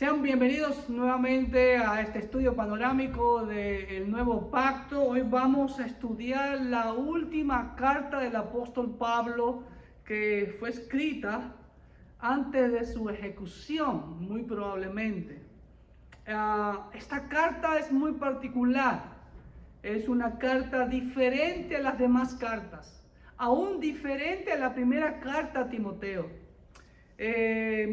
Sean bienvenidos nuevamente a este estudio panorámico del Nuevo Pacto. Hoy vamos a estudiar la última carta del apóstol Pablo que fue escrita antes de su ejecución, muy probablemente. Esta carta es muy particular. Es una carta diferente a las demás cartas, aún diferente a la primera carta a Timoteo.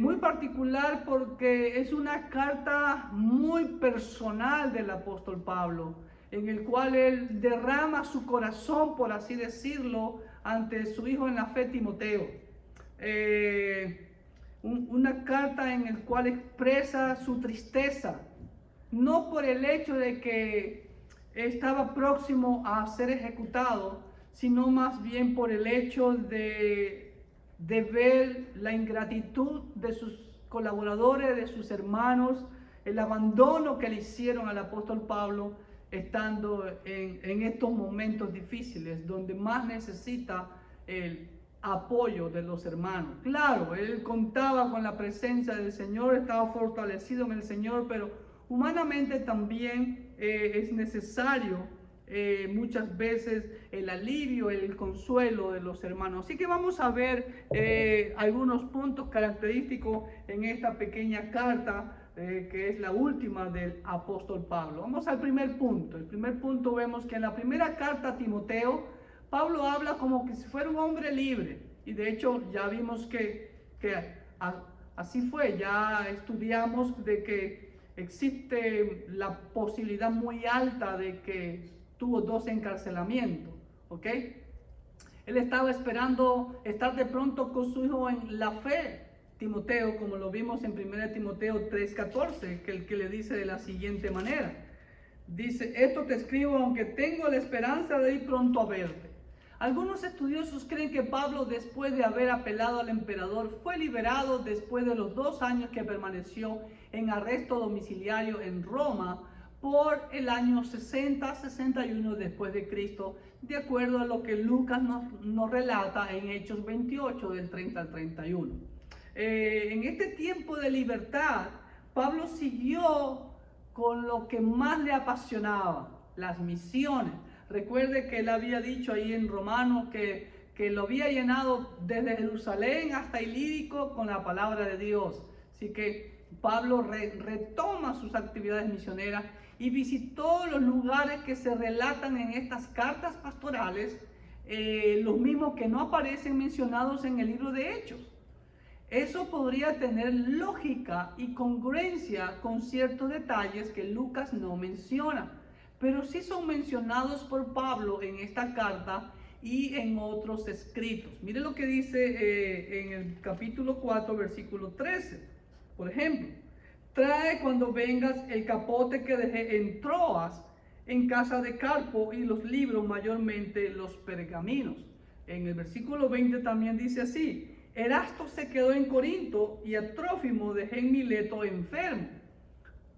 Muy particular porque es una carta muy personal del apóstol Pablo, en el cual él derrama su corazón, por así decirlo, ante su hijo en la fe, Timoteo. Una carta en la cual expresa su tristeza, no por el hecho de que estaba próximo a ser ejecutado, sino más bien por el hecho de ver la ingratitud de sus colaboradores, de sus hermanos, el abandono que le hicieron al apóstol Pablo estando en estos momentos difíciles, donde más necesita el apoyo de los hermanos. Claro, él contaba con la presencia del Señor, estaba fortalecido en el Señor, pero humanamente también es necesario muchas veces el alivio, el consuelo de los hermanos. Así que vamos a ver algunos puntos característicos en esta pequeña carta que es la última del apóstol Pablo. Vamos al primer punto. El primer punto vemos que en la primera carta a Timoteo, Pablo habla como que si fuera un hombre libre. Y de hecho ya vimos que así fue. Ya estudiamos de que existe la posibilidad muy alta de que tuvo 2 encarcelamientos, ¿ok? Él estaba esperando estar de pronto con su hijo en la fe, Timoteo, como lo vimos en 1 Timoteo 3:14, que le dice de la siguiente manera. Dice, esto te escribo aunque tengo la esperanza de ir pronto a verte. Algunos estudiosos creen que Pablo, después de haber apelado al emperador, fue liberado después de los 2 años que permaneció en arresto domiciliario en Roma por el año 60-61 después de Cristo, de acuerdo a lo que Lucas nos relata en Hechos 28 del 30 al 31. En este tiempo de libertad, Pablo siguió con lo que más le apasionaba, las misiones. Recuerde que él había dicho ahí en Romanos que lo había llenado desde Jerusalén hasta Ilírico con la palabra de Dios. Así que Pablo retoma sus actividades misioneras y visitó los lugares que se relatan en estas cartas pastorales, los mismos que no aparecen mencionados en el libro de Hechos. Eso podría tener lógica y congruencia con ciertos detalles que Lucas no menciona, pero sí son mencionados por Pablo en esta carta y en otros escritos. Mire lo que dice en el capítulo 4, versículo 13. Por ejemplo, trae cuando vengas el capote que dejé en Troas, en casa de Carpo, y los libros, mayormente los pergaminos. En el versículo 20 también dice así, Erasto se quedó en Corinto y a Trófimo dejé en Mileto enfermo.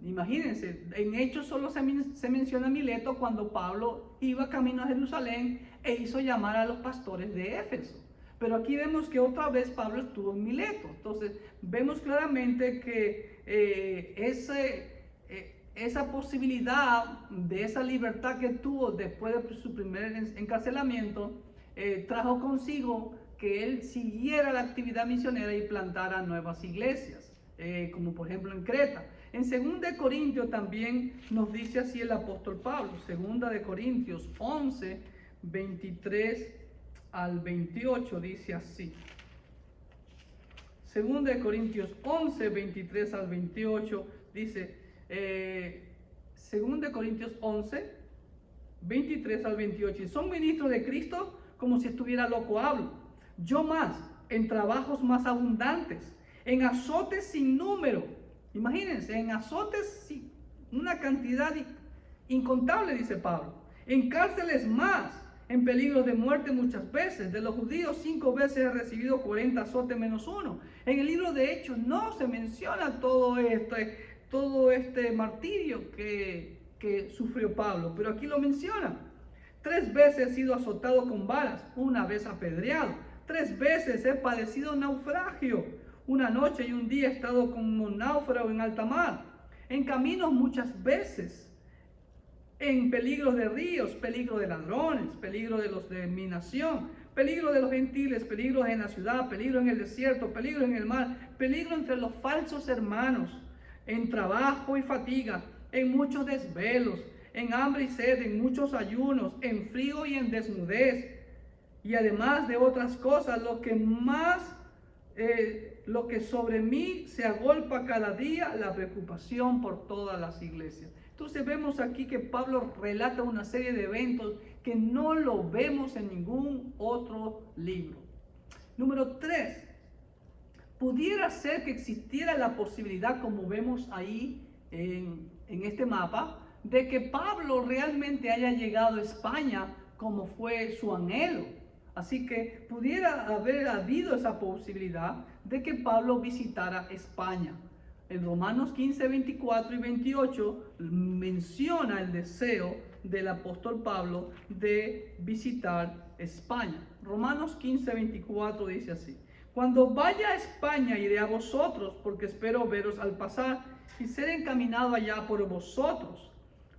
Imagínense, en Hechos solo se menciona Mileto cuando Pablo iba camino a Jerusalén e hizo llamar a los pastores de Éfeso. Pero aquí vemos que otra vez Pablo estuvo en Mileto. Entonces vemos claramente que esa posibilidad de esa libertad que tuvo después de su primer encarcelamiento trajo consigo que él siguiera la actividad misionera y plantara nuevas iglesias, como por ejemplo en Creta. En 2 de Corintios también nos dice así el apóstol Pablo, 2 de Corintios 11, 23 al 28, dice así. 2 de Corintios 11, 23 al 28, dice, 2 de Corintios 11, 23 al 28, son ministros de Cristo como si estuviera loco hablo. Yo más, en trabajos más abundantes, en azotes sin número. Imagínense, en azotes una cantidad incontable, dice Pablo. En cárceles más, en peligro de muerte muchas veces. De los judíos 5 veces he recibido 40 azotes menos 1. En el libro de Hechos no se menciona todo este martirio que sufrió Pablo, pero aquí lo menciona. 3 veces he sido azotado con varas, 1 vez apedreado. 3 veces he padecido naufragio, una noche y un día he estado como náufrago en alta mar, en caminos muchas veces, en peligro de ríos, peligro de ladrones, peligro de los de mi nación, peligro de los gentiles, peligro en la ciudad, peligro en el desierto, peligro en el mar, peligro entre los falsos hermanos, en trabajo y fatiga, en muchos desvelos, en hambre y sed, en muchos ayunos, en frío y en desnudez. Y además de otras cosas, lo que sobre mí se agolpa cada día, la preocupación por todas las iglesias. Entonces vemos aquí que Pablo relata una serie de eventos que no lo vemos en ningún otro libro. Número 3. Pudiera ser que existiera la posibilidad, como vemos ahí en este mapa, de que Pablo realmente haya llegado a España como fue su anhelo. Así que pudiera haber habido esa posibilidad de que Pablo visitara España. En Romanos 15, 24 y 28 menciona el deseo del apóstol Pablo de visitar España. Romanos 15, 24 dice así: cuando vaya a España iré a vosotros, porque espero veros al pasar y ser encaminado allá por vosotros,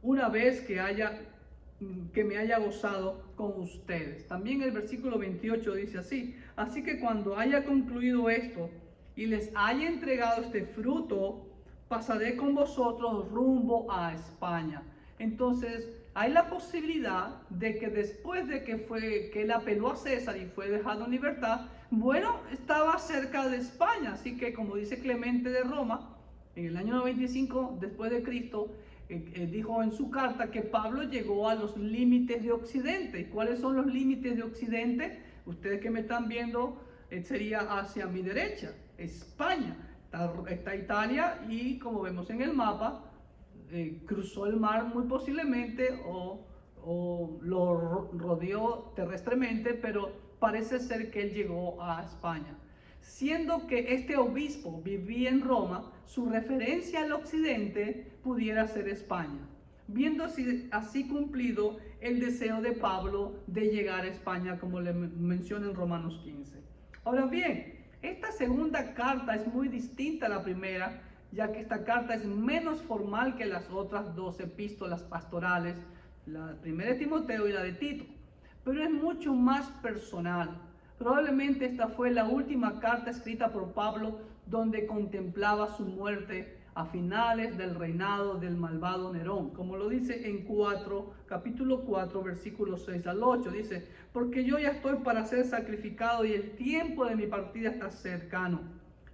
una vez que me haya gozado con ustedes. También el versículo 28 dice así: así que cuando haya concluido esto y les haya entregado este fruto, pasaré con vosotros rumbo a España. Entonces hay la posibilidad de que después de que él apeló a César y fue dejado en libertad, bueno, estaba cerca de España. Así que, como dice Clemente de Roma, en el año 95 después de Cristo, dijo en su carta que Pablo llegó a los límites de Occidente. ¿Y cuáles son los límites de Occidente? Ustedes que me están viendo, sería hacia mi derecha, España. Está Italia y, como vemos en el mapa, cruzó el mar muy posiblemente o lo rodeó terrestremente, pero parece ser que él llegó a España. Siendo que este obispo vivía en Roma, su referencia al occidente pudiera ser España, viendo así cumplido el deseo de Pablo de llegar a España, como le menciona en Romanos 15. Ahora bien, esta segunda carta es muy distinta a la primera, ya que esta carta es menos formal que las otras dos epístolas pastorales, la primera de Timoteo y la de Tito, pero es mucho más personal. Probablemente esta fue la última carta escrita por Pablo donde contemplaba su muerte a finales del reinado del malvado Nerón, como lo dice en capítulo 4, versículos 6 al 8, dice: porque yo ya estoy para ser sacrificado y el tiempo de mi partida está cercano.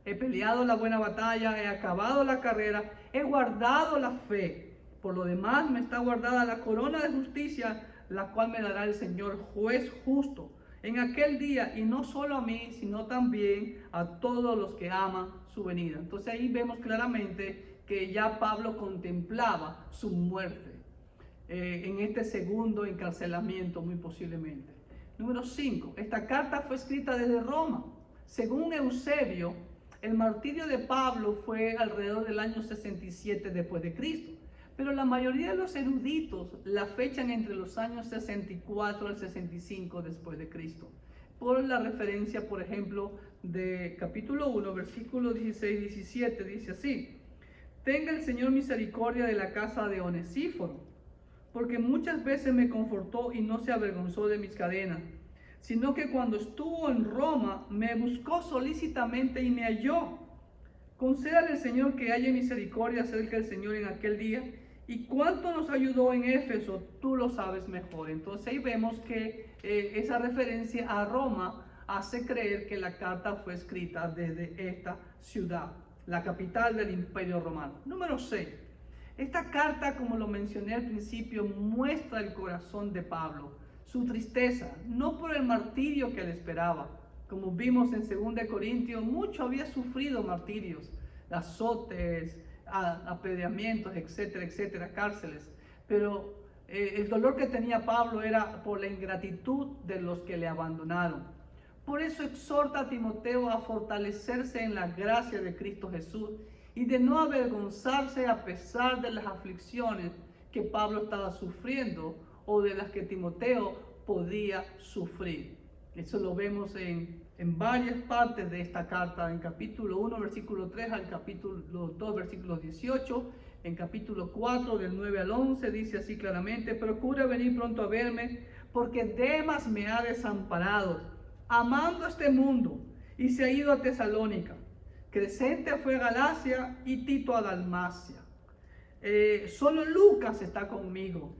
He peleado la buena batalla, he acabado la carrera, he guardado la fe. Por lo demás me está guardada la corona de justicia, la cual me dará el Señor juez justo en aquel día, y no solo a mí, sino también a todos los que aman su venida. Entonces ahí vemos claramente que ya Pablo contemplaba su muerte en este segundo encarcelamiento, muy posiblemente. Número 5. Esta carta fue escrita desde Roma. Según Eusebio, el martirio de Pablo fue alrededor del año 67 después de Cristo. Pero la mayoría de los eruditos la fechan entre los años 64 al 65 después de Cristo. Por la referencia, por ejemplo, de capítulo 1, versículos 16 y 17, dice así: tenga el Señor misericordia de la casa de Onesíforo, porque muchas veces me confortó y no se avergonzó de mis cadenas, sino que cuando estuvo en Roma me buscó solícitamente y me halló. Concédale el Señor que haya misericordia acerca del Señor en aquel día. Y cuánto nos ayudó en Éfeso, tú lo sabes mejor. Entonces ahí vemos que esa referencia a Roma hace creer que la carta fue escrita desde esta ciudad, la capital del Imperio Romano. Número 6. Esta carta, como lo mencioné al principio, muestra el corazón de Pablo, su tristeza, no por el martirio que le esperaba. Como vimos en 2 Corintios, mucho había sufrido martirios, azotes, apedreamientos, etcétera, etcétera, cárceles. Pero el dolor que tenía Pablo era por la ingratitud de los que le abandonaron. Por eso exhorta a Timoteo a fortalecerse en la gracia de Cristo Jesús y de no avergonzarse a pesar de las aflicciones que Pablo estaba sufriendo o de las que Timoteo podía sufrir. Eso lo vemos en en varias partes de esta carta, en capítulo 1, versículo 3 al capítulo 2, versículo 18, en capítulo 4, del 9 al 11, dice así claramente: procura venir pronto a verme, porque Demas me ha desamparado, amando este mundo, y se ha ido a Tesalónica. Crescente fue a Galacia y Tito a Dalmacia. Solo Lucas está conmigo.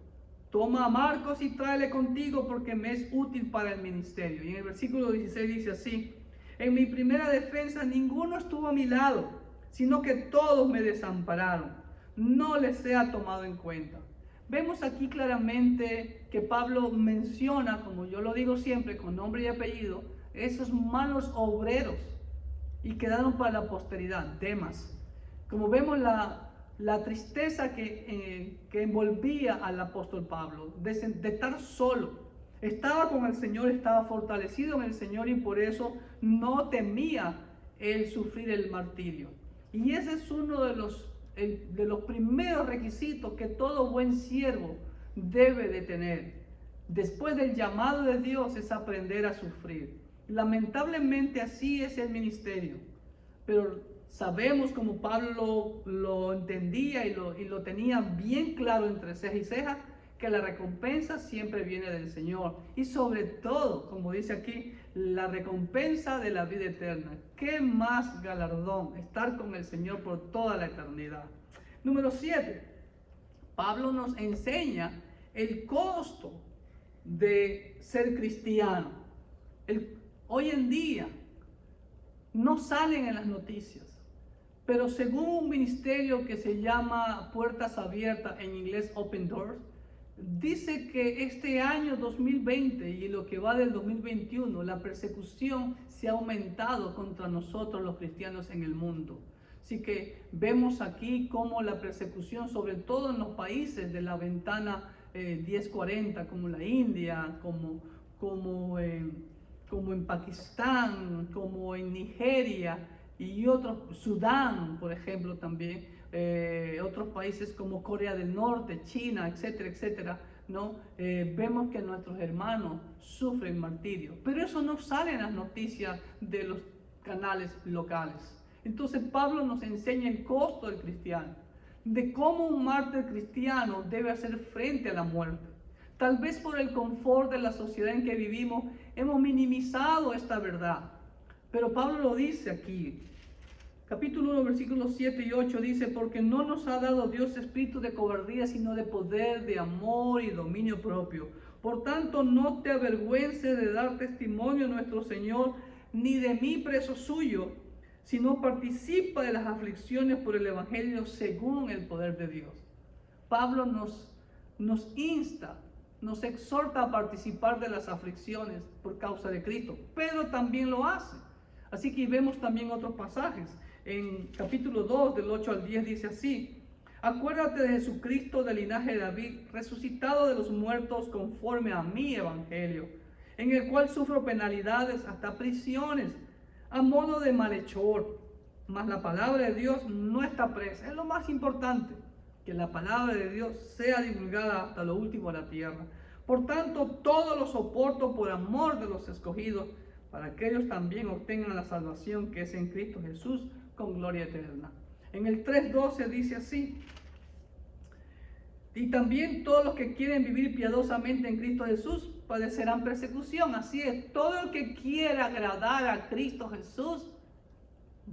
Toma a Marcos y tráele contigo, porque me es útil para el ministerio. Y en el versículo 16 dice así: en mi primera defensa ninguno estuvo a mi lado, sino que todos me desampararon. No les sea tomado en cuenta. Vemos aquí claramente que Pablo menciona, como yo lo digo siempre, con nombre y apellido, esos malos obreros, y quedaron para la posteridad, Demas. Como vemos la tristeza que envolvía al apóstol Pablo, de estar solo. Estaba con el Señor, estaba fortalecido en el Señor, y por eso no temía el sufrir el martirio. Y ese es uno de los primeros requisitos que todo buen siervo debe de tener. Después del llamado de Dios, es aprender a sufrir. Lamentablemente así es el ministerio, pero sabemos, como Pablo lo entendía y lo tenía bien claro entre ceja y ceja, que la recompensa siempre viene del Señor, y sobre todo, como dice aquí, la recompensa de la vida eterna. ¿Qué más galardón? Estar con el Señor por toda la eternidad. Número 7. Pablo nos enseña el costo de ser cristiano. Hoy en día no salen en las noticias, pero según un ministerio que se llama Puertas Abiertas, en inglés Open Doors, dice que este año 2020 y lo que va del 2021, la persecución se ha aumentado contra nosotros los cristianos en el mundo. Así que vemos aquí cómo la persecución, sobre todo en los países de la ventana 1040, como la India, como en Pakistán, como en Nigeria y otros, Sudán, por ejemplo, también, otros países como Corea del Norte, China, etcétera, etcétera, ¿no? Vemos que nuestros hermanos sufren martirio, pero eso no sale en las noticias de los canales locales. Entonces Pablo nos enseña el costo del cristiano, de cómo un mártir cristiano debe hacer frente a la muerte. Tal vez por el confort de la sociedad en que vivimos hemos minimizado esta verdad, pero Pablo lo dice aquí. Capítulo 1, versículos 7 y 8 dice: porque no nos ha dado Dios espíritu de cobardía, sino de poder, de amor y dominio propio. Por tanto, no te avergüences de dar testimonio a nuestro Señor, ni de mí preso suyo, sino participa de las aflicciones por el Evangelio según el poder de Dios. Pablo nos insta, nos exhorta a participar de las aflicciones por causa de Cristo. Pedro también lo hace. Así que vemos también otros pasajes. En capítulo 2, del 8 al 10, dice así: acuérdate de Jesucristo del linaje de David, resucitado de los muertos conforme a mi evangelio, en el cual sufro penalidades, hasta prisiones, a modo de malhechor. Mas la palabra de Dios no está presa. Es lo más importante, que la palabra de Dios sea divulgada hasta lo último de la tierra. Por tanto, todo lo soporto por amor de los escogidos, para que ellos también obtengan la salvación que es en Cristo Jesús, con gloria eterna. En el 3:12 dice así: y también todos los que quieren vivir piadosamente en Cristo Jesús padecerán persecución. Así es, todo el que quiera agradar a Cristo Jesús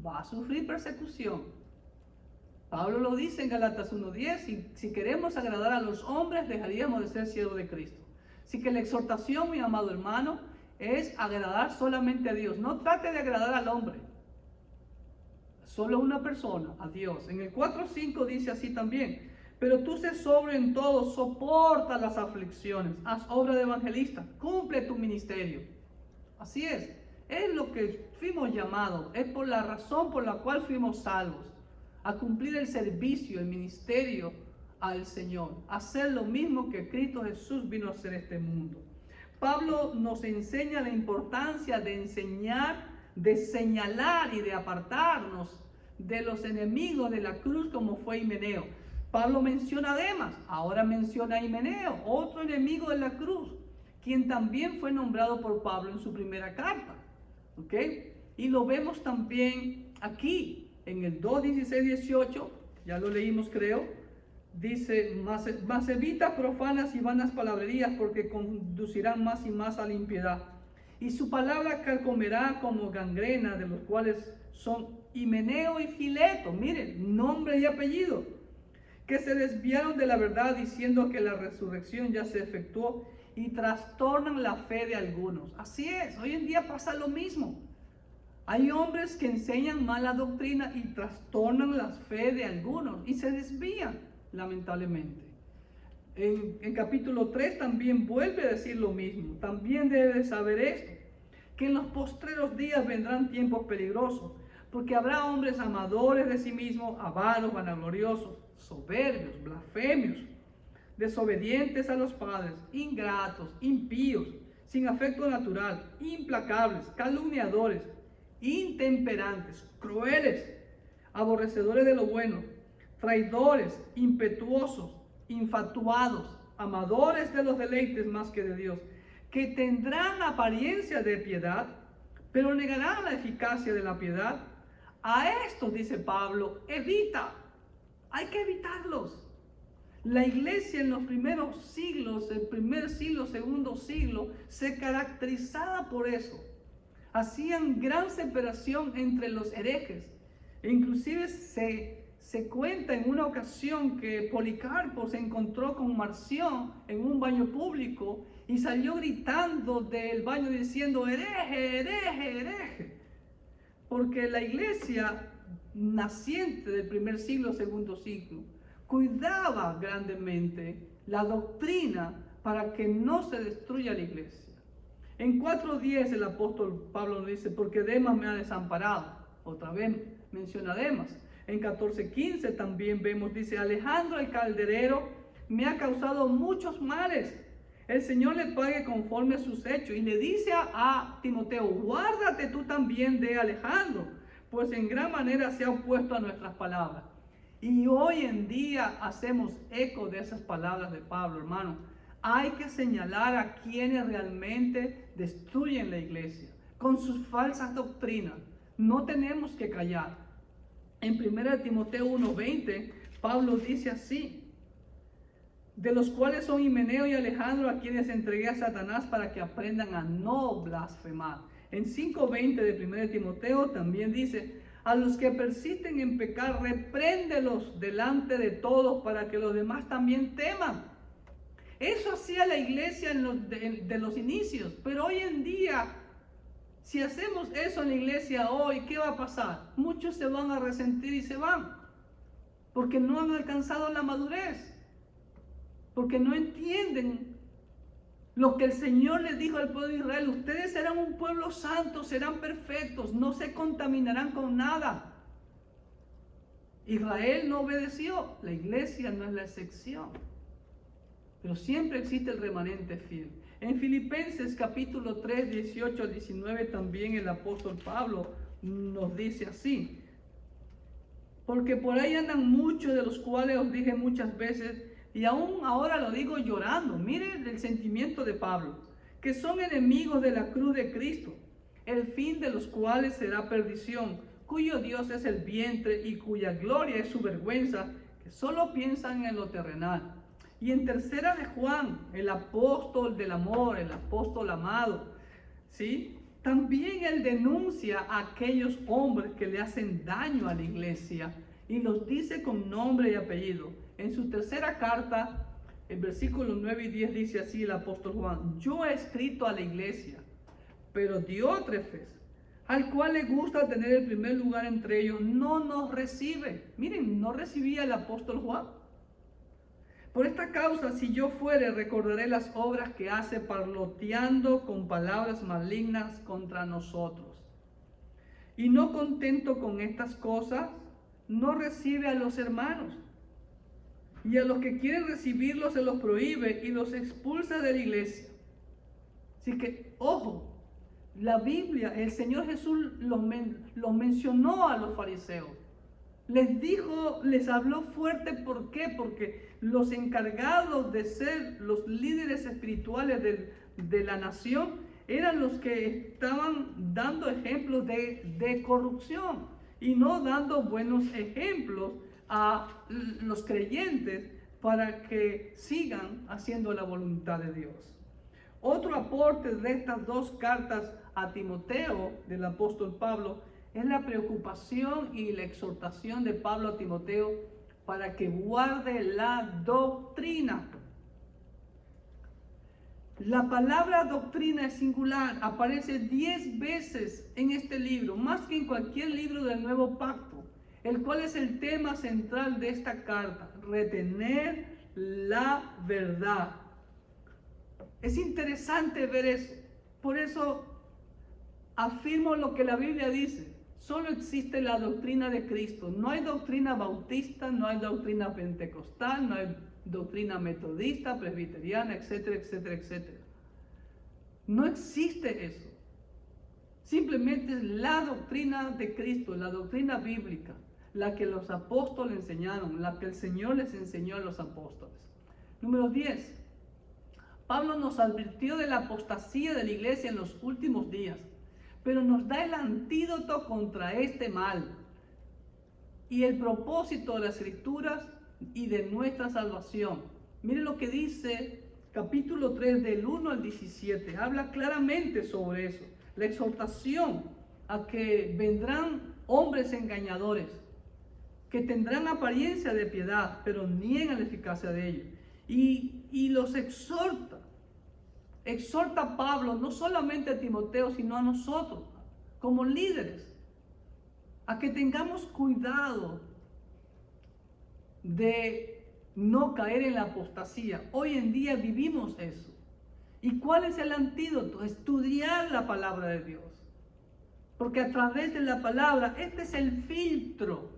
va a sufrir persecución. Pablo lo dice en Gálatas 1:10: si queremos agradar a los hombres, dejaríamos de ser siervos de Cristo. Así que la exhortación, mi amado hermano, es agradar solamente a Dios. No trate de agradar al hombre, solo una persona, a Dios. En el 4:5 dice así también: pero tú sé sobrio en todo, soporta las aflicciones, haz obra de evangelista, cumple tu ministerio. Así es lo que fuimos llamados, es por la razón por la cual fuimos salvos, a cumplir el servicio, el ministerio al Señor, hacer lo mismo que Cristo Jesús vino a hacer este mundo. Pablo nos enseña la importancia de enseñar, de señalar y de apartarnos de los enemigos de la cruz, como fue Himeneo. Pablo menciona a Demas, ahora menciona a Himeneo, otro enemigo de la cruz, quien también fue nombrado por Pablo en su primera carta. ¿ok? Y lo vemos también aquí, en el 2, 16, 18, ya lo leímos creo, dice, mas evita profanas y vanas palabrerías, porque conducirán más y más a la impiedad. Y su palabra carcomerá como gangrena, de los cuales son Himeneo y Fileto, miren, nombre y apellido, que se desviaron de la verdad diciendo que la resurrección ya se efectuó y trastornan la fe de algunos. Así es, hoy en día pasa lo mismo. Hay hombres que enseñan mala doctrina y trastornan la fe de algunos y se desvían, lamentablemente. En capítulo 3 también vuelve a decir lo mismo. También debes saber esto, que en los postreros días vendrán tiempos peligrosos, porque habrá hombres amadores de sí mismos, avaros, vanagloriosos, soberbios, blasfemios, desobedientes a los padres, ingratos, impíos, sin afecto natural, implacables, calumniadores, intemperantes, crueles, aborrecedores de lo bueno, traidores, impetuosos, infatuados, amadores de los deleites más que de Dios, que tendrán apariencia de piedad, pero negarán la eficacia de la piedad. A estos, dice Pablo, evita, hay que evitarlos. La iglesia en los primeros siglos, el primer siglo, segundo siglo, se caracterizaba por eso. Hacían gran separación entre los herejes. E inclusive se cuenta en una ocasión que Policarpo se encontró con Marción en un baño público y salió gritando del baño diciendo: hereje, hereje, hereje. Porque la iglesia naciente del primer siglo, segundo siglo, cuidaba grandemente la doctrina para que no se destruya la iglesia. En 4:10 el apóstol Pablo nos dice: porque Demas me ha desamparado. Otra vez menciona a Demas. En 14:15 también vemos, dice: Alejandro el calderero me ha causado muchos males. El Señor le pague conforme a sus hechos. Y le dice a Timoteo: guárdate tú también de Alejandro, pues en gran manera se ha opuesto a nuestras palabras. Y hoy en día hacemos eco de esas palabras de Pablo, hermano. Hay que señalar a quienes realmente destruyen la iglesia con sus falsas doctrinas. No tenemos que callar. En 1 Timoteo 1:20, Pablo dice así: de los cuales son Himeneo y Alejandro, a quienes entregué a Satanás para que aprendan a no blasfemar. En 5:20 de 1 Timoteo también dice: a los que persisten en pecar, repréndelos delante de todos para que los demás también teman. Eso hacía la iglesia de los inicios, pero hoy en día, si hacemos eso en la iglesia hoy, ¿qué va a pasar? Muchos se van a resentir y se van, porque no han alcanzado la madurez, porque no entienden lo que el Señor les dijo al pueblo de Israel: ustedes serán un pueblo santo, serán perfectos, no se contaminarán con nada. Israel no obedeció, la iglesia no es la excepción, pero siempre existe el remanente fiel. En Filipenses capítulo 3, 18 al 19 también el apóstol Pablo nos dice así: porque por ahí andan muchos, de los cuales os dije muchas veces, y aún ahora lo digo llorando. Miren el sentimiento de Pablo: que son enemigos de la cruz de Cristo, el fin de los cuales será perdición, cuyo Dios es el vientre y cuya gloria es su vergüenza, que solo piensan en lo terrenal. Y en 3 de Juan, el apóstol del amor, el apóstol amado, ¿sí?, también él denuncia a aquellos hombres que le hacen daño a la iglesia y los dice con nombre y apellido. En su 3 carta, en versículos 9 y 10 dice así el apóstol Juan: yo he escrito a la iglesia, pero Diótrefes, al cual le gusta tener el primer lugar entre ellos, no nos recibe. Miren, no recibía el apóstol Juan. Por esta causa, si yo fuere, recordaré las obras que hace, parloteando con palabras malignas contra nosotros. Y no contento con estas cosas, no recibe a los hermanos. Y a los que quieren recibirlos se los prohíbe y los expulsa de la iglesia. Así que, ojo, la Biblia, el Señor Jesús los mencionó a los fariseos. Les dijo, les habló fuerte. ¿Por qué? Porque los encargados de ser los líderes espirituales de la nación eran los que estaban dando ejemplos de corrupción y no dando buenos ejemplos a los creyentes para que sigan haciendo la voluntad de Dios. Otro aporte de estas dos cartas a Timoteo del apóstol Pablo es la preocupación y la exhortación de Pablo a Timoteo para que guarde la doctrina. La palabra doctrina es singular, aparece 10 veces en este libro, más que en cualquier libro del Nuevo Pacto, el cual es el tema central de esta carta: retener la verdad. Es interesante ver eso. Por eso afirmo lo que la Biblia dice: solo existe la doctrina de Cristo. No hay doctrina bautista, no hay doctrina pentecostal, no hay doctrina metodista, presbiteriana, etcétera, etcétera, etcétera. No existe eso. Simplemente es la doctrina de Cristo, la doctrina bíblica, la que los apóstoles enseñaron, la que el Señor les enseñó a los apóstoles. Número 10. Pablo nos advirtió de la apostasía de la iglesia en los últimos días, pero nos da el antídoto contra este mal y el propósito de las Escrituras y de nuestra salvación. Miren lo que dice capítulo 3 del 1 al 17. Habla claramente sobre eso. La exhortación a que vendrán hombres engañadores, que tendrán apariencia de piedad, pero niegan la eficacia de ellos. Y los exhorta a Pablo, no solamente a Timoteo, sino a nosotros, como líderes, a que tengamos cuidado de no caer en la apostasía. Hoy en día vivimos eso. ¿Y cuál es el antídoto? Estudiar la palabra de Dios. Porque a través de la palabra, este es el filtro.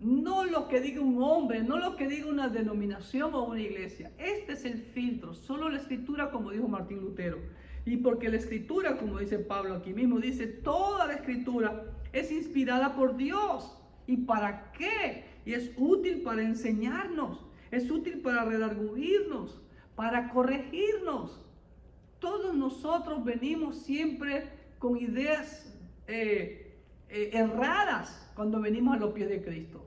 No lo que diga un hombre, no lo que diga una denominación o una iglesia. Este es el filtro, solo la Escritura, como dijo Martín Lutero. Y porque la Escritura, como dice Pablo aquí mismo, dice: toda la Escritura es inspirada por Dios. ¿Y para qué? Y es útil para enseñarnos, es útil para redarguirnos, para corregirnos. Todos nosotros venimos siempre con ideas erradas cuando venimos a los pies de Cristo.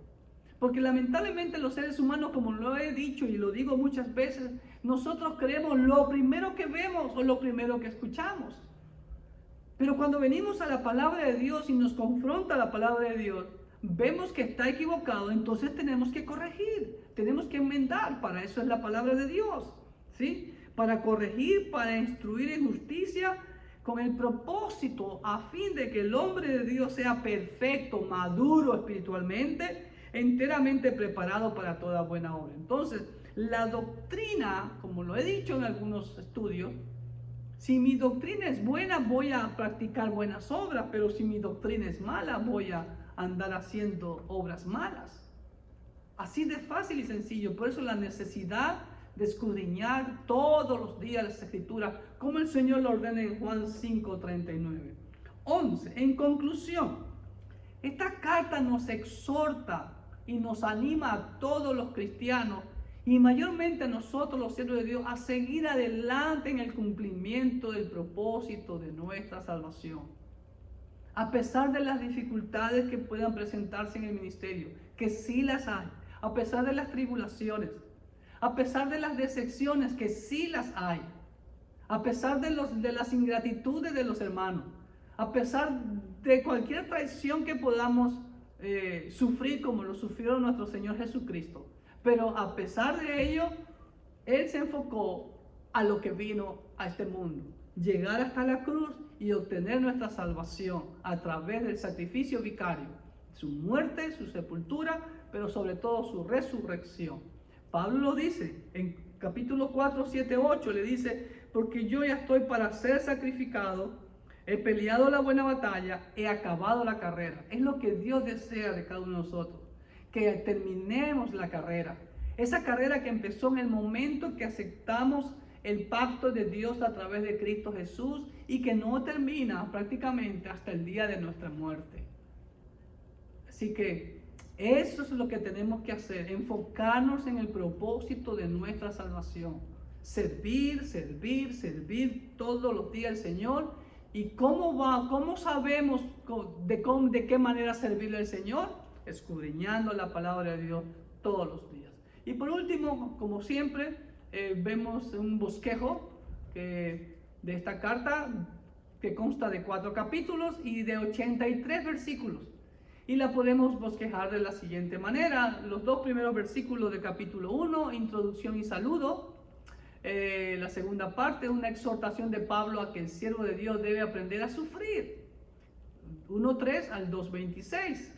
Porque lamentablemente los seres humanos, como lo he dicho y lo digo muchas veces, nosotros creemos lo primero que vemos o lo primero que escuchamos. Pero cuando venimos a la palabra de Dios y nos confronta la palabra de Dios, vemos que está equivocado, entonces tenemos que corregir, tenemos que enmendar. Para eso es la palabra de Dios, ¿sí? Para corregir, para instruir en justicia, con el propósito a fin de que el hombre de Dios sea perfecto, maduro espiritualmente, enteramente preparado para toda buena obra. Entonces, la doctrina, como lo he dicho en algunos estudios, si mi doctrina es buena, voy a practicar buenas obras, pero si mi doctrina es mala, voy a andar haciendo obras malas. Así de fácil y sencillo. Por eso la necesidad de escudriñar todos los días las Escrituras, como el Señor lo ordena en Juan 5:39. 11. En conclusión, esta carta nos exhorta y nos anima a todos los cristianos, y mayormente a nosotros los siervos de Dios, a seguir adelante en el cumplimiento del propósito de nuestra salvación. A pesar de las dificultades que puedan presentarse en el ministerio, que sí las hay, a pesar de las tribulaciones, a pesar de las decepciones, que sí las hay, a pesar de las ingratitudes de los hermanos, a pesar de cualquier traición que podamos sufrir como lo sufrió nuestro Señor Jesucristo. Pero a pesar de ello, Él se enfocó a lo que vino a este mundo: llegar hasta la cruz y obtener nuestra salvación a través del sacrificio vicario, su muerte, su sepultura, pero sobre todo su resurrección. Pablo lo dice en capítulo 4, 7, 8, le dice: porque yo ya estoy para ser sacrificado, he peleado la buena batalla, he acabado la carrera. Es lo que Dios desea de cada uno de nosotros, que terminemos la carrera. Esa carrera que empezó en el momento que aceptamos el pacto de Dios a través de Cristo Jesús y que no termina prácticamente hasta el día de nuestra muerte. Así que eso es lo que tenemos que hacer, enfocarnos en el propósito de nuestra salvación. servir, servir, servir todos los días al Señor. ¿Y cómo sabemos de qué manera servirle al Señor? Escudriñando la palabra de Dios todos los días. Y por último, como siempre, vemos un bosquejo de esta carta que consta de 4 capítulos y de 83 versículos. Y la podemos bosquejar de la siguiente manera. Los 2 primeros versículos del capítulo 1, introducción y saludo. La segunda parte, una exhortación de Pablo a que el siervo de Dios debe aprender a sufrir. 1:3 al 2:26.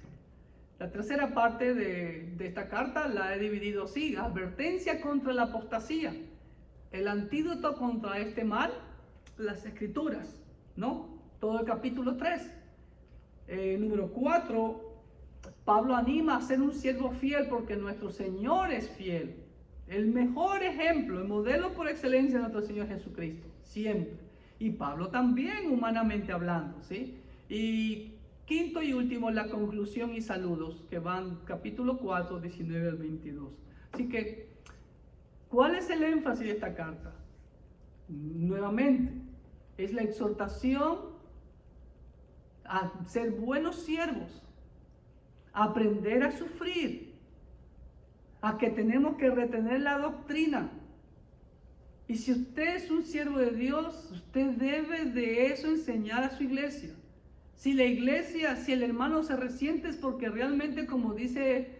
La tercera parte de esta carta la he dividido así: advertencia contra la apostasía, el antídoto contra este mal, las escrituras, ¿no? Todo el capítulo 3. Número 4, Pablo anima a ser un siervo fiel porque nuestro Señor es fiel. El mejor ejemplo, el modelo por excelencia de nuestro Señor Jesucristo, siempre. Y Pablo también, humanamente hablando, ¿sí? Y quinto y último, la conclusión y saludos, que van capítulo 4, 19 al 22. Así que, ¿cuál es el énfasis de esta carta? Nuevamente, es la exhortación a ser buenos siervos, a aprender a sufrir, a que tenemos que retener la doctrina. Y si usted es un siervo de Dios, usted debe de eso enseñar a su iglesia. Si la iglesia, si el hermano se resiente, es porque realmente, como dice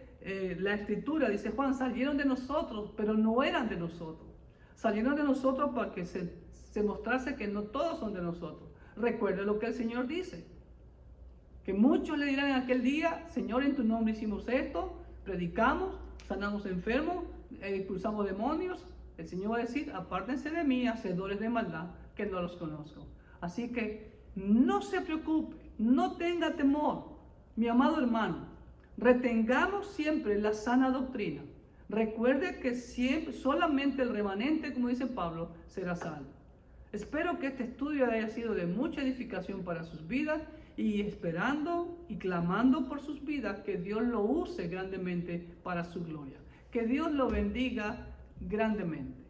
la escritura, dice Juan, salieron de nosotros, pero no eran de nosotros. Salieron de nosotros para que se mostrase que no todos son de nosotros. Recuerde lo que el Señor dice, que muchos le dirán en aquel día: Señor, en tu nombre hicimos esto, predicamos, sanamos enfermos, expulsamos demonios. El Señor va a decir: apártense de mí, hacedores de maldad, que no los conozco. Así que no se preocupe, no tenga temor, mi amado hermano. Retengamos siempre la sana doctrina. Recuerde que siempre, solamente el remanente, como dice Pablo, será salvo. Espero que este estudio haya sido de mucha edificación para sus vidas, y esperando y clamando por sus vidas, que Dios lo use grandemente para su gloria. Que Dios lo bendiga grandemente.